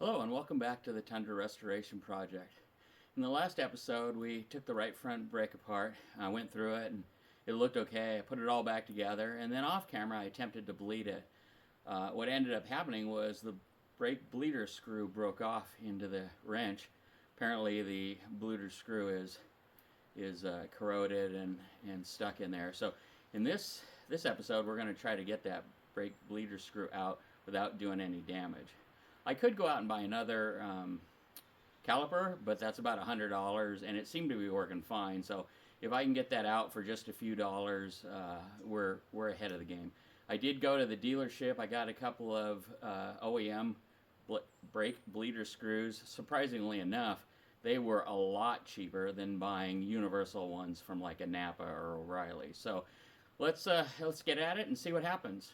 Hello and welcome back to the Tundra Restoration Project. In the last episode we took the right front brake apart. I went through it and it looked okay. I put it all back together and then off camera I attempted to bleed it. What ended up happening was the brake bleeder screw broke off into the wrench. Apparently the bleeder screw is corroded and stuck in there. So in this episode we're going to try to get that brake bleeder screw out without doing any damage. I could go out and buy another caliper, but that's about $100, and it seemed to be working fine. So if I can get that out for just a few dollars, we're ahead of the game. I did go to the dealership. I got a couple of OEM brake bleeder screws. Surprisingly enough, they were a lot cheaper than buying universal ones from like a Napa or O'Reilly. So let's get at it and see what happens.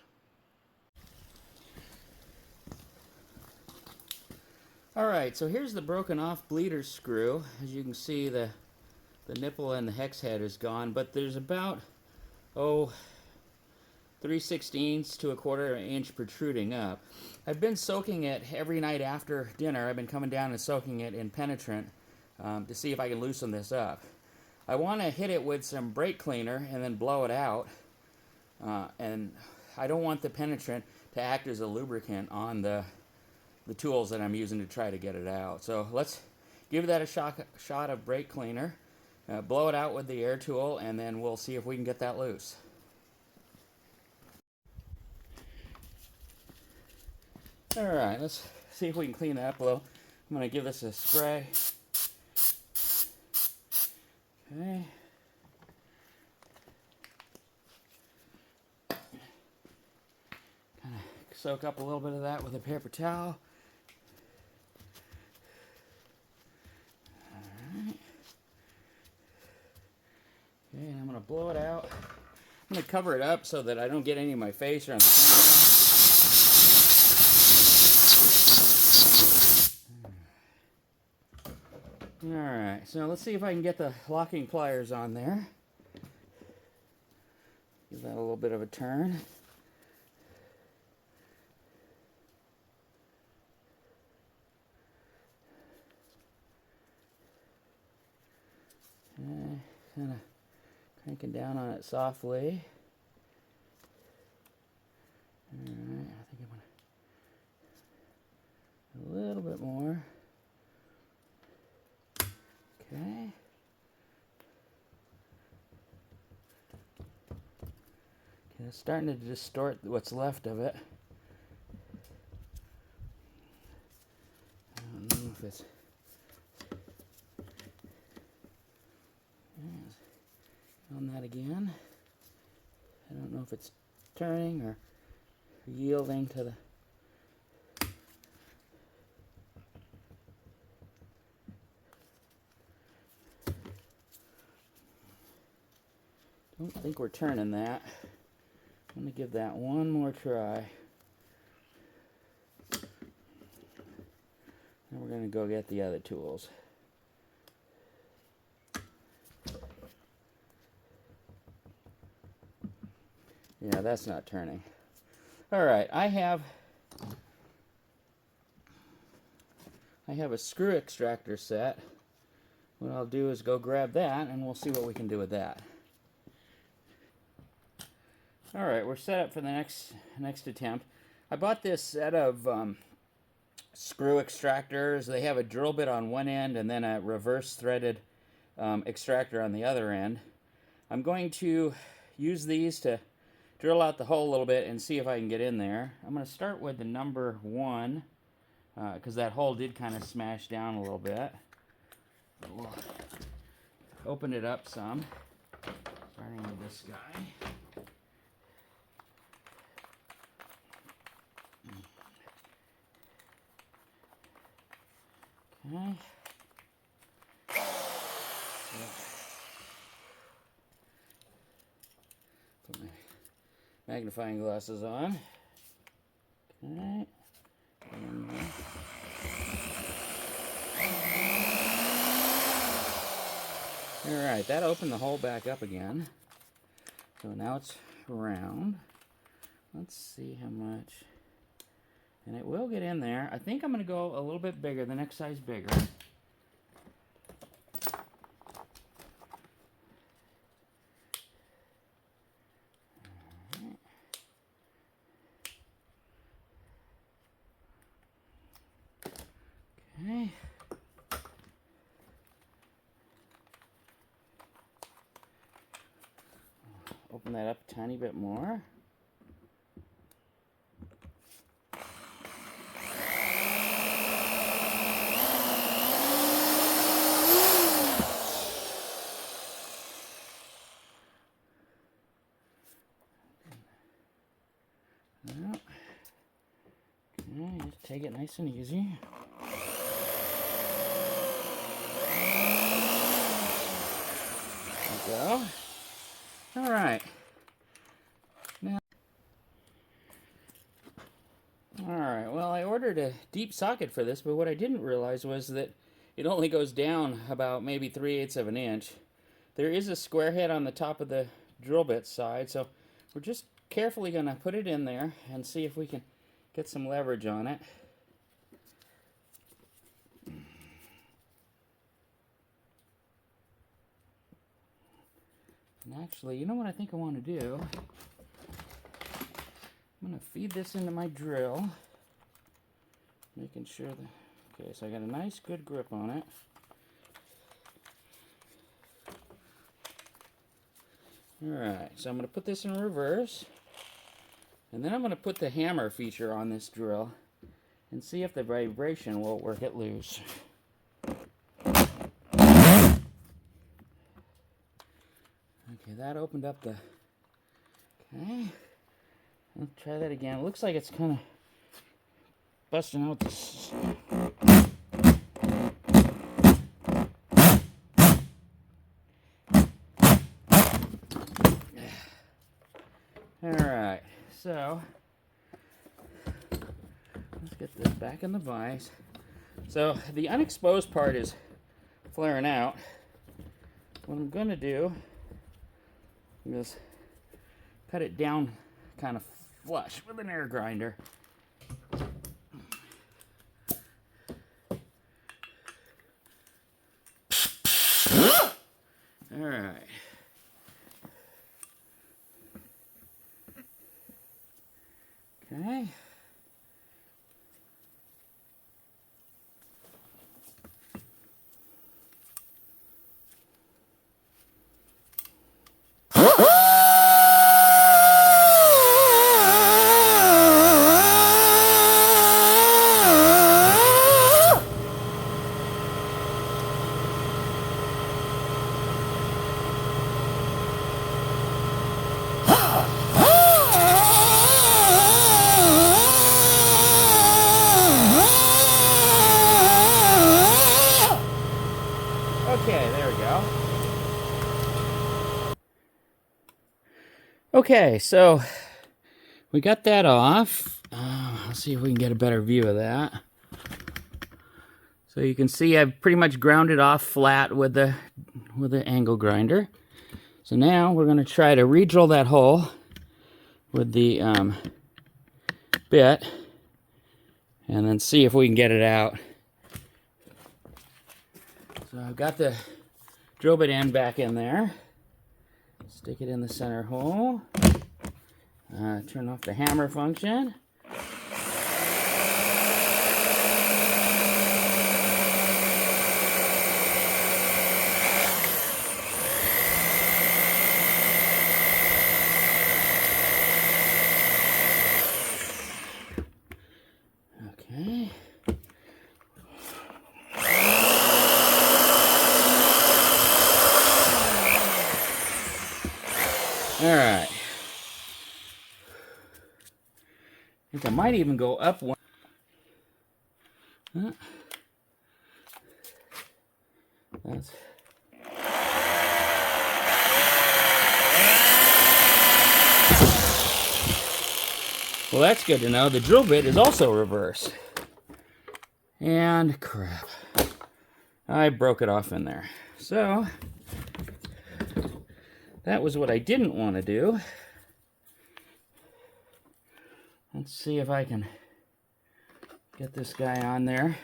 Alright, so here's the broken off bleeder screw. As you can see, the nipple and the hex head is gone, but there's about 3/16 to 1/4 inch protruding up. I've been soaking it every night after dinner. I've been coming down and soaking it in penetrant to see if I can loosen this up. I want to hit it with some brake cleaner and then blow it out. And I don't want the penetrant to act as a lubricant on the tools that I'm using to try to get it out. So let's give that a shot of brake cleaner, blow it out with the air tool, and then we'll see if we can get that loose. Alright, let's see if we can clean that up a little. I'm going to give this a spray. Okay. Kind of soak up a little bit of that with a paper towel. Okay, and I'm going to blow it out. I'm going to cover it up so that I don't get any of my face or on the camera. Alright, so let's see if I can get the locking pliers on there. Give that a little bit of a turn. Okay, kind of cranking down on it softly. Alright, I think I'm going to a little bit more. Okay. Okay, it's starting to distort what's left of it. I don't know if it's on that again. I don't know if it's turning or yielding to the don't think we're turning that. I'm going to give that one more try. And we're going to go get the other tools. Yeah, that's not turning. Alright, I have a screw extractor set. What I'll do is go grab that and we'll see what we can do with that. Alright, we're set up for the next attempt. I bought this set of screw extractors. They have a drill bit on one end and then a reverse threaded extractor on the other end. I'm going to use these to drill out the hole a little bit and see if I can get in there. I'm going to start with the number 1 because that hole did kind of smash down a little bit. We'll open it up some, starting with this guy. Okay. Put my magnifying glasses on. Okay. Alright, that opened the hole back up again. So now it's round. Let's see how much And it will get in there. I think I'm going to go a little bit bigger, the next size bigger. Okay. Open that up a tiny bit more. Okay, just take it nice and easy. There we go. All right. Now, all right. Well, I ordered a deep socket for this, but what I didn't realize was that it only goes down about maybe 3/8 of an inch. There is a square head on the top of the drill bit side, so we're just carefully going to put it in there and see if we can get some leverage on it. And actually, you know what I think I want to do? I'm going to feed this into my drill, making sure that, okay, so I got a nice good grip on it. Alright, so I'm going to put this in reverse, and then I'm going to put the hammer feature on this drill and see if the vibration will work it loose. Okay, that opened up the... Okay, let's try that again. It looks like it's kind of busting out this... Alright, so let's get this back in the vise. So the unexposed part is flaring out. What I'm going to do is cut it down kind of flush with an air grinder. Alright. Okay. Okay, there we go. Okay, so we got that off. Let's see if we can get a better view of that. So you can see I've pretty much ground it off flat with the angle grinder. So now we're going to try to re-drill that hole with the bit and then see if we can get it out. So I've got the drill bit end back in there. Stick it in the center hole. Turn off the hammer function. Okay. Alright. I think I might even go up one. That's... Well, that's good to know. The drill bit is also reverse. And crap. I broke it off in there. So, that was what I didn't want to do. Let's see if I can Get this guy on there.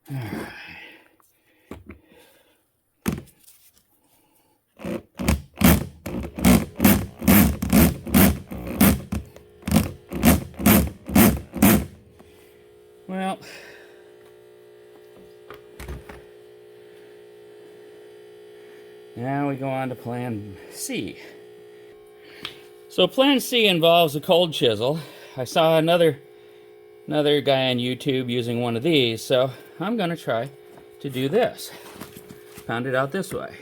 All right. Well, now we go on to plan C. So plan C involves a cold chisel. I saw another guy on YouTube using one of these, so I'm going to try to do this. Pound it out this way.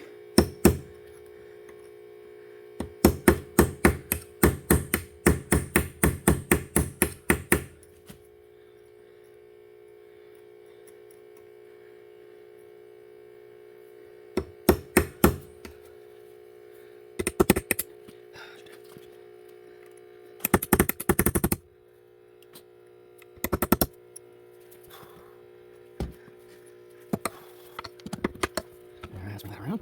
Spin that around.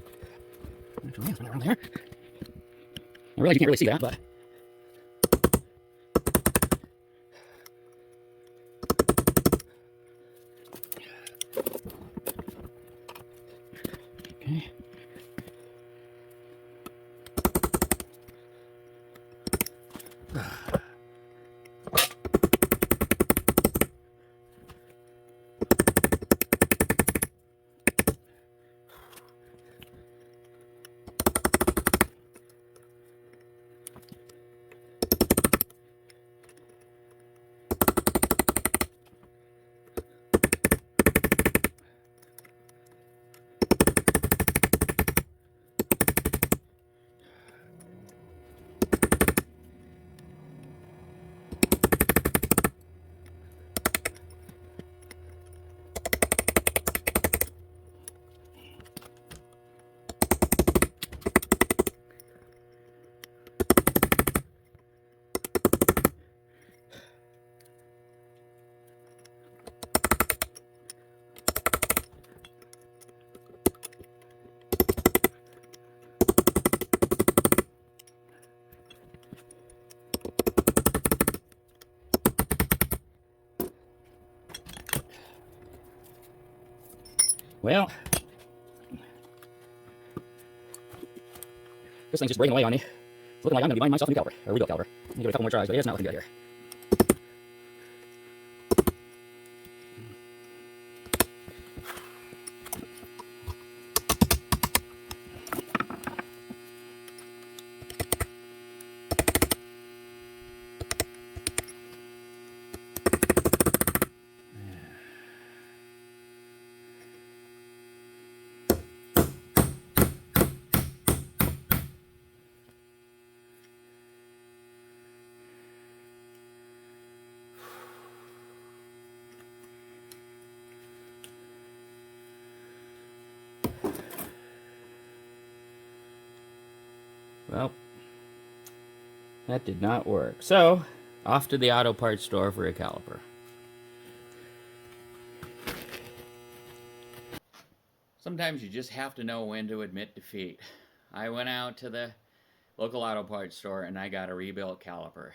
Actually, spin that around there. I realize you can't really see that, but okay. Well, this thing's just breaking away on me. It's looking like I'm going to be buying myself a new caliper, or a rebuilt caliper. I'll give it a couple more tries, but it's not looking good here. Well, that did not work. So, off to the auto parts store for a caliper. Sometimes you just have to know when to admit defeat. I went out to the local auto parts store and I got a rebuilt caliper.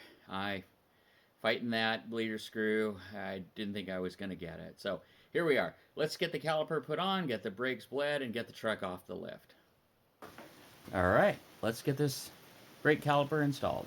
Fighting that bleeder screw, I didn't think I was going to get it. So here we are. Let's get the caliper put on, get the brakes bled, and get the truck off the lift. All right, let's get this brake caliper installed.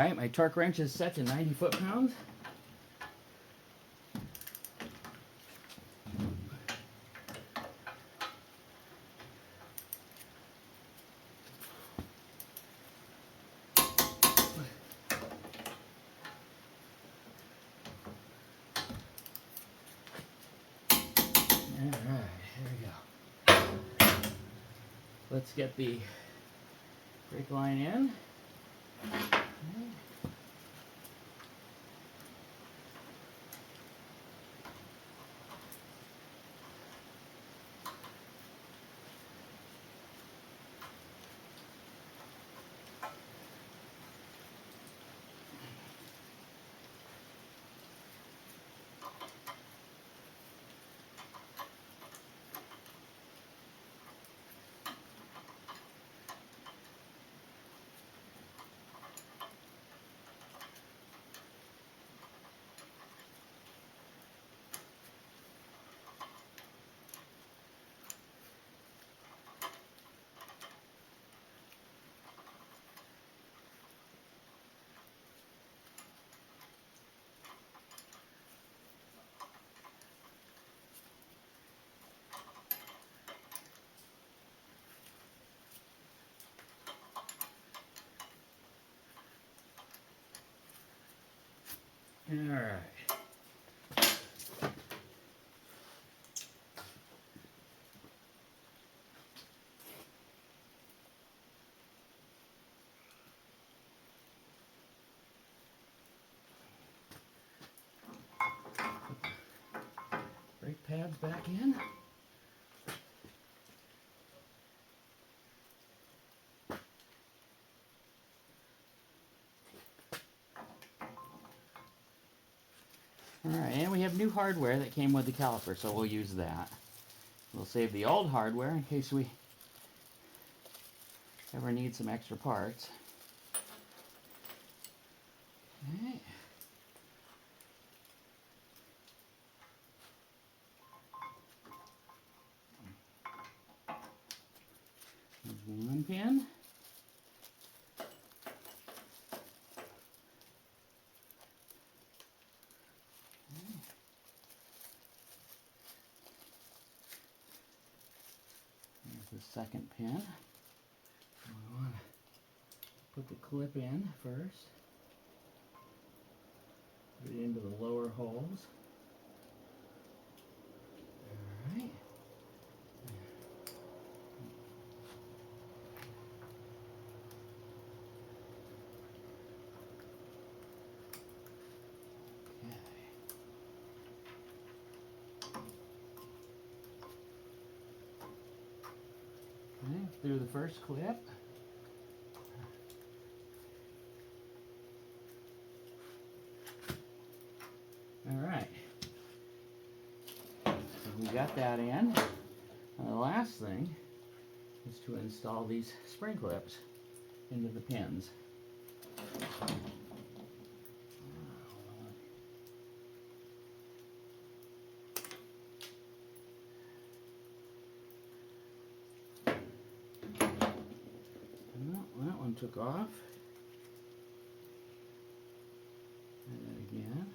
Alright, my torque wrench is set to 90 foot-pounds. Alright, here we go. Let's get the brake line in. Alright. Brake pads back in. Alright, and we have new hardware that came with the caliper, so we'll use that. We'll save the old hardware in case we ever need some extra parts. Okay. There's one pin. There's the second pin. We want to put the clip in first. Put it into the lower holes. Alright. Okay, through the first clip. Alright. So we got that in. And the last thing is to install these spring clips into the pins. Well, that one took off. And then again.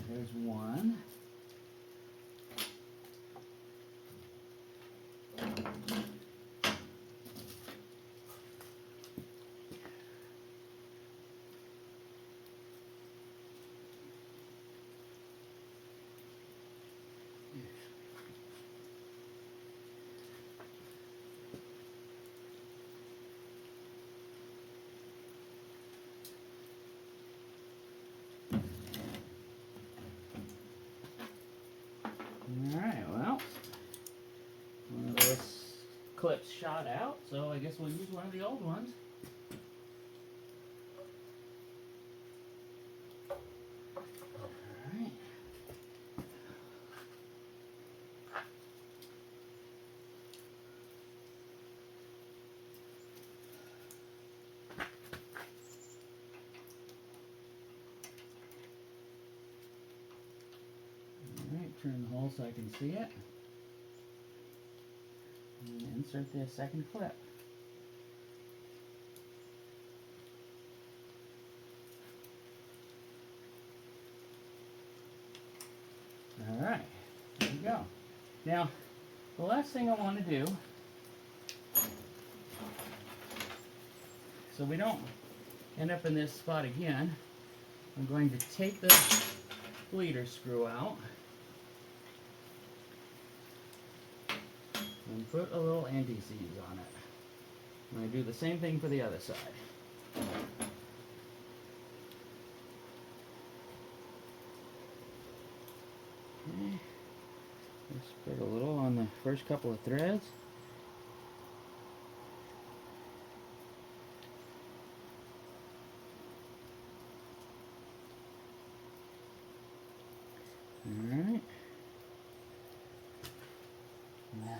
There's one. Alright, well, one of those clips shot out, so I guess we'll use one of the old ones. Alright. turn the hole so I can see it. And insert the second clip. Alright, there we go. Now, the last thing I want to do, so we don't end up in this spot again, I'm going to take the bleeder screw out and put a little anti-seize on it. I'm going to do the same thing for the other side. Okay. Just put a little on the first couple of threads. Alright. Now,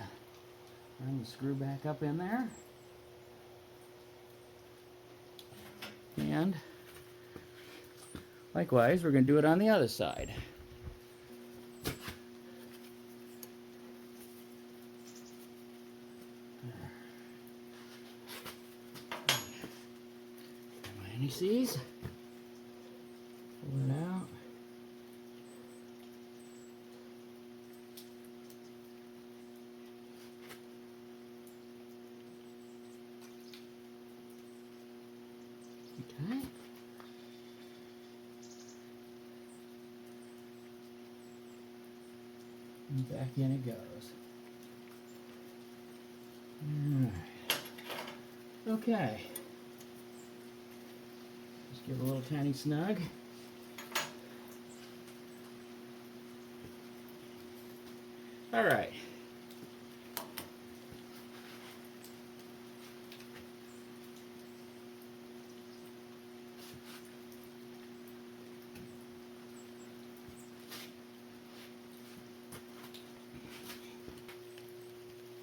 run the screw back up in there. And likewise, we're going to do it on the other side. My anti-seize. Pull it out. Okay. And back in it goes. Alright. Okay. Just give it a little tiny snug. Alright.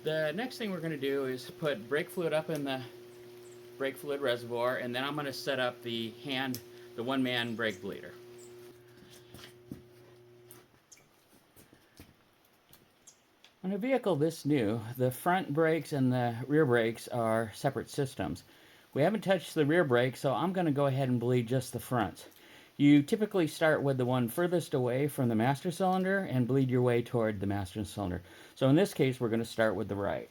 The next thing we're going to do is put brake fluid up in the brake fluid reservoir, and then I'm going to set up the one-man brake bleeder. On a vehicle this new, the front brakes and the rear brakes are separate systems. We haven't touched the rear brake, so I'm going to go ahead and bleed just the front. You typically start with the one furthest away from the master cylinder and bleed your way toward the master cylinder. So in this case, we're going to start with the right.